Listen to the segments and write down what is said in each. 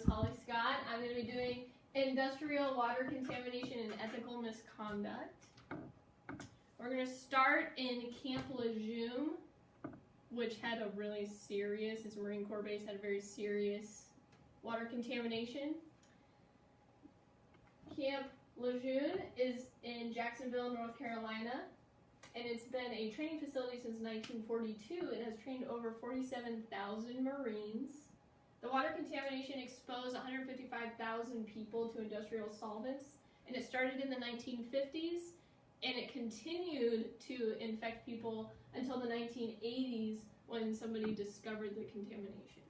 Holly Scott. I'm going to be doing industrial water contamination and ethical misconduct. We're going to start in Camp Lejeune, which had a really serious, its Marine Corps base had a very serious water contamination. Camp Lejeune is in Jacksonville, North Carolina, and it's been a training facility since 1942. It has trained over 47,000 Marines. The water contamination exposed 155,000 people to industrial solvents, and it started in the 1950s, and it continued to infect people until the 1980s when somebody discovered the contamination.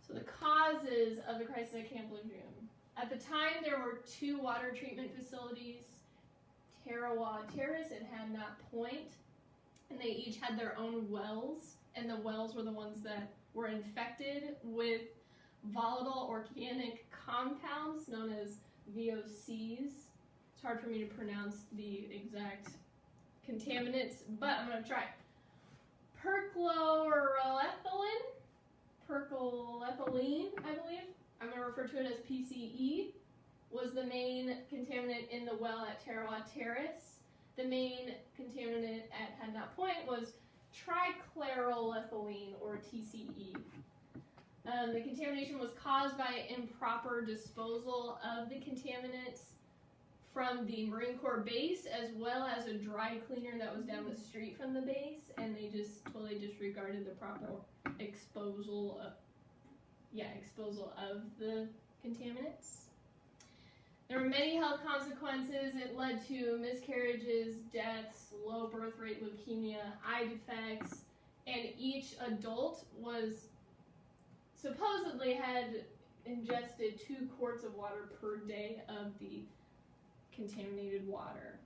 So the causes of the crisis at Camp Lejeune. At the time, there were 2 water treatment facilities, Tarawa Terrace and Hadnot Point, and they each had their own wells, and the wells were the ones that were infected with volatile organic compounds known as VOCs. It's hard for me to pronounce the exact contaminants, but I'm going to try. Perchloroethylene, I believe. I'm going to refer to it as PCE, was the main contaminant in the well at Tarawa Terrace. The main contaminant at Hadnot Point was trichloroethylene, or TCE. The contamination was caused by improper disposal of the contaminants from the Marine Corps base, as well as a dry cleaner that was down the street from the base, and they just totally disregarded the proper disposal of the contaminants. There were many health consequences. It led to miscarriages, deaths, low birth rate, leukemia, eye defects, and each adult was supposedly had ingested 2 quarts of water per day of the contaminated water.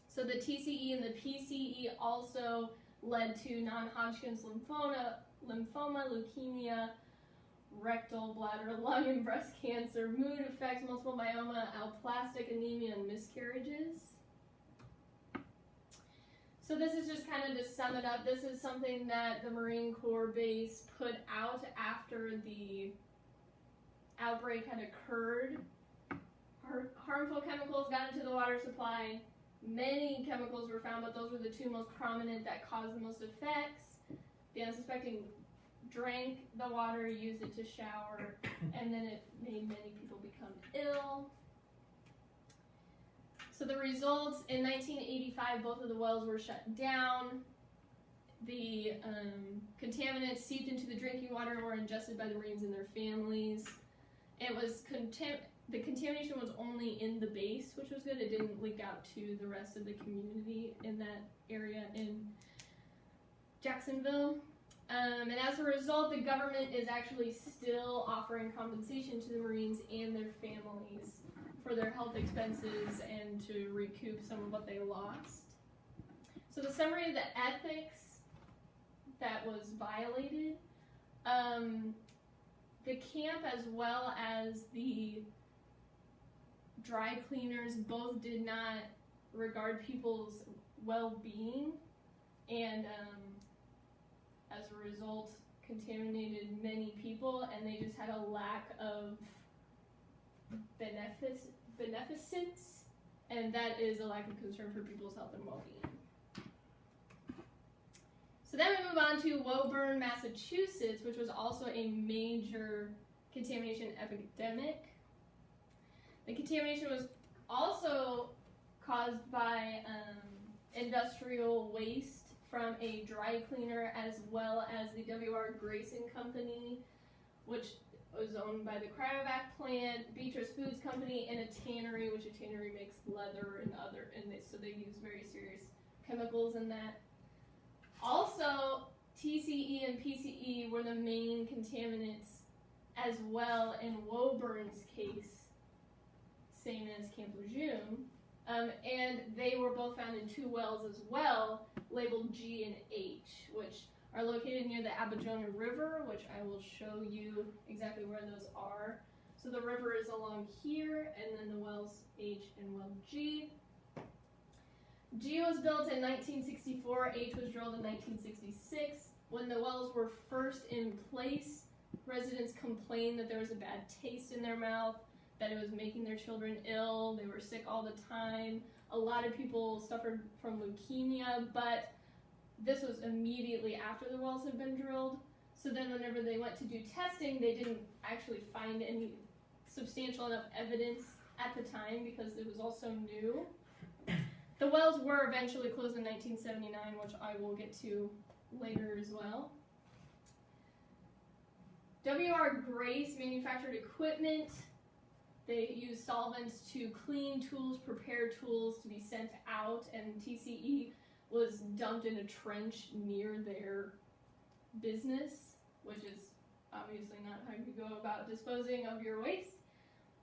So the TCE and the PCE also led to non-Hodgkin's lymphoma, leukemia, rectal, bladder, lung, and breast cancer, mood effects, multiple myeloma, aplastic anemia, and miscarriages. So this is just kind of to sum it up. This is something that the Marine Corps base put out after the outbreak had occurred. Harmful chemicals got into the water supply. Many chemicals were found, but those were the 2 most prominent that caused the most effects. The unsuspecting drank the water, used it to shower, and then it made many people become ill. So the results, in 1985, both of the wells were shut down. The contaminants seeped into the drinking water and were ingested by the Marines and their families. It was the contamination was only in the base, which was good. It didn't leak out to the rest of the community in that area in Jacksonville. And as a result, the government is actually still offering compensation to the Marines and their families for their health expenses and to recoup some of what they lost. So the summary of the ethics that was violated, the camp as well as the dry cleaners both did not regard people's well-being, and as a result contaminated many people, and they just had a lack of beneficence, and that is a lack of concern for people's health and well-being. So then we move on to Woburn, Massachusetts, which was also a major contamination epidemic. The contamination was also caused by industrial waste from a dry cleaner, as well as the W.R. Grayson Company, which was owned by the Cryovac plant, Beatrice Foods Company, and a tannery, which a tannery makes leather and so they use very serious chemicals in that. Also, TCE and PCE were the main contaminants as well in Woburn's case, same as Camp Lejeune. And they were both found in 2 wells as well, labeled G and H, which are located near the Abajona River, which I will show you exactly where those are. So the river is along here, and then the wells H and well G. G was built in 1964, H was drilled in 1966. When the wells were first in place, Residents complained that there was a bad taste in their mouth, that it was making their children ill, they were sick all the time. A lot of people suffered from leukemia, but this was immediately after the wells had been drilled. So then whenever they went to do testing, they didn't actually find any substantial enough evidence at the time because it was all so new. The wells were eventually closed in 1979, which I will get to later as well. W.R. Grace manufactured equipment. They used solvents to clean tools, prepare tools to be sent out, and TCE was dumped in a trench near their business, which is obviously not how you go about disposing of your waste.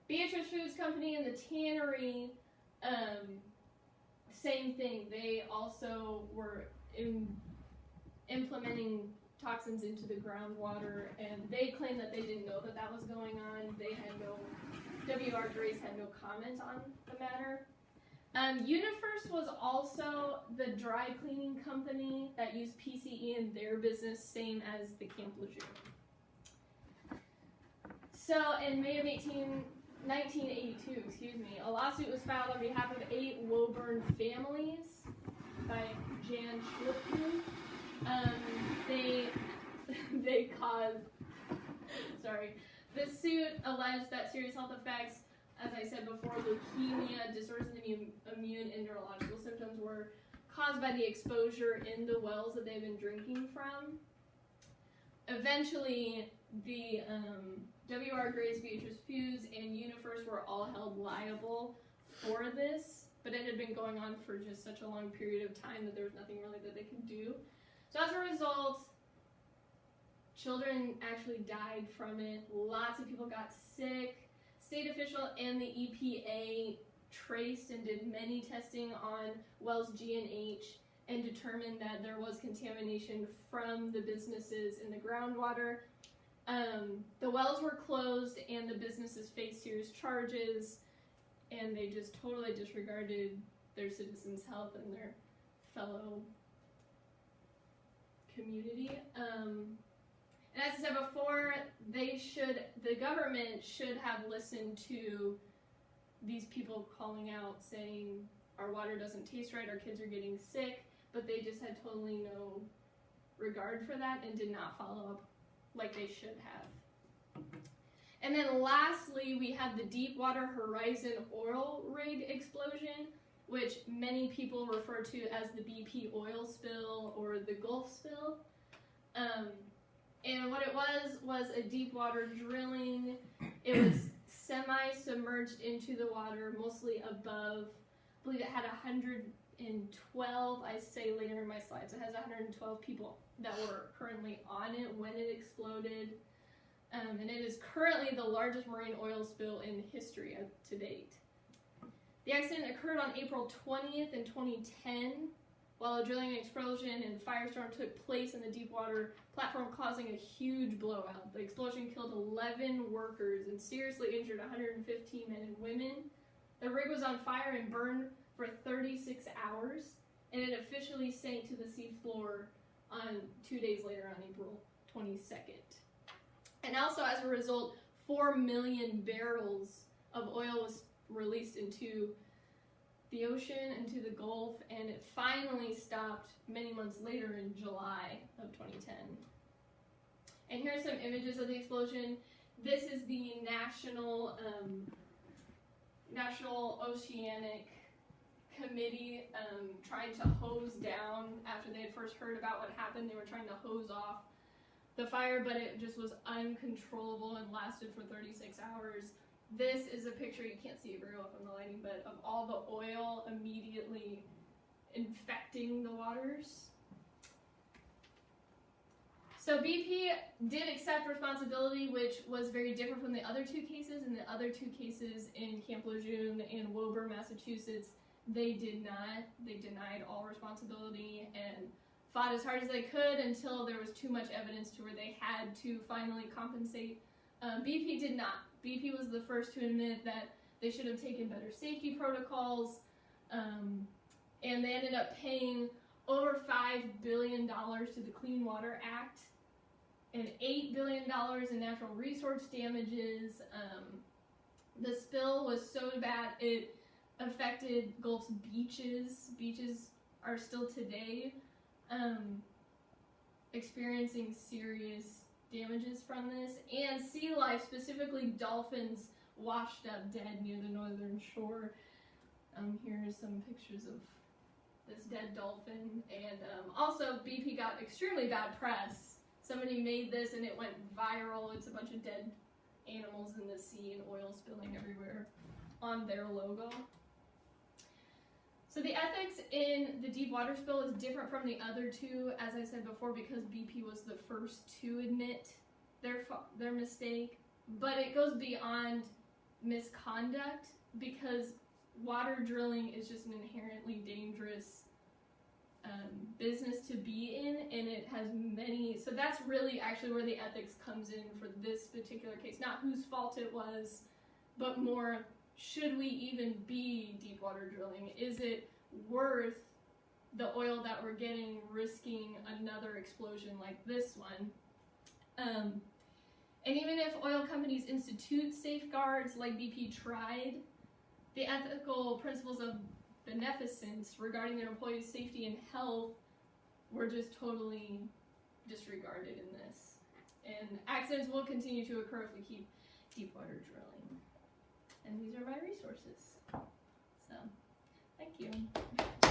Beatrice Foods Company and the tannery, same thing. They also were implementing toxins into the groundwater, and they claimed that they didn't know that that was going on. They had no, W.R. Grace had no comment on the matter. Universe was also the dry cleaning company that used PCE in their business, same as the Camp Lejeune. So in May of 1982, a lawsuit was filed on behalf of 8 Woburn families by Jan Schlipman. They caused, the suit alleged that serious health effects, as I said before, leukemia, disorders in the immune and neurological symptoms were caused by the exposure in the wells that they've been drinking from. Eventually, the W.R. Grace, Beatrice Foods, and Universe were all held liable for this, but it had been going on for just such a long period of time that there was nothing really that they could do. So as a result, children actually died from it. Lots of people got sick. State official and the EPA traced and did many testing on wells G and H and determined that there was contamination from the businesses in the groundwater. The wells were closed and the businesses faced serious charges, and they just totally disregarded their citizens' health and their fellow community. And as I said before, the government should have listened to these people calling out saying our water doesn't taste right, our kids are getting sick, but they just had totally no regard for that and did not follow up like they should have. And then lastly, we have the Deepwater Horizon oil rig explosion, which many people refer to as the BP oil spill or the Gulf spill. And what it was a deep water drilling. It was semi-submerged into the water, mostly above. I believe it had 112, I say later in my slides, it has 112 people that were currently on it when it exploded. And it is currently the largest marine oil spill in history to date. The accident occurred on April 20th in 2010, while a drilling explosion and firestorm took place in the Deepwater platform, causing a huge blowout. The explosion killed 11 workers and seriously injured 115 men and women. The rig was on fire and burned for 36 hours, and it officially sank to the sea floor on 2 days later on April 22nd. And also, as a result, 4 million barrels of oil was released into the ocean, into the Gulf, and it finally stopped many months later in July of 2010. And here are some images of the explosion. This is the National Oceanic Committee trying to hose down after they had first heard about what happened. They were trying to hose off the fire, but it just was uncontrollable and lasted for 36 hours. This is a picture, you can't see it very well from the lighting, but of all the oil immediately infecting the waters. So BP did accept responsibility, which was very different from the other 2 cases. In the other 2 cases in Camp Lejeune and Woburn, Massachusetts, they did not. They denied all responsibility and fought as hard as they could until there was too much evidence to where they had to finally compensate. BP did not. BP was the first to admit that they should have taken better safety protocols, and they ended up paying over $5 billion to the Clean Water Act and $8 billion in natural resource damages. The spill was so bad it affected Gulf's beaches. Beaches are still today experiencing serious damages from this, and sea life, specifically dolphins, washed up dead near the northern shore. Here are some pictures of this dead dolphin, and also BP got extremely bad press. Somebody made this and it went viral. It's a bunch of dead animals in the sea and oil spilling everywhere on their logo. So the ethics in the deep water spill is different from the other two, as I said before, because BP was the first to admit their mistake, but it goes beyond misconduct because water drilling is just an inherently dangerous business to be in, and it has many, so that's really actually where the ethics comes in for this particular case. Not whose fault it was, but more, should we even be deep water drilling? Is it worth the oil that we're getting risking another explosion like this one? And even if oil companies institute safeguards like BP tried, the ethical principles of beneficence regarding their employees' safety and health were just totally disregarded in this. And accidents will continue to occur if we keep deep water drilling. And these are my resources. So, thank you.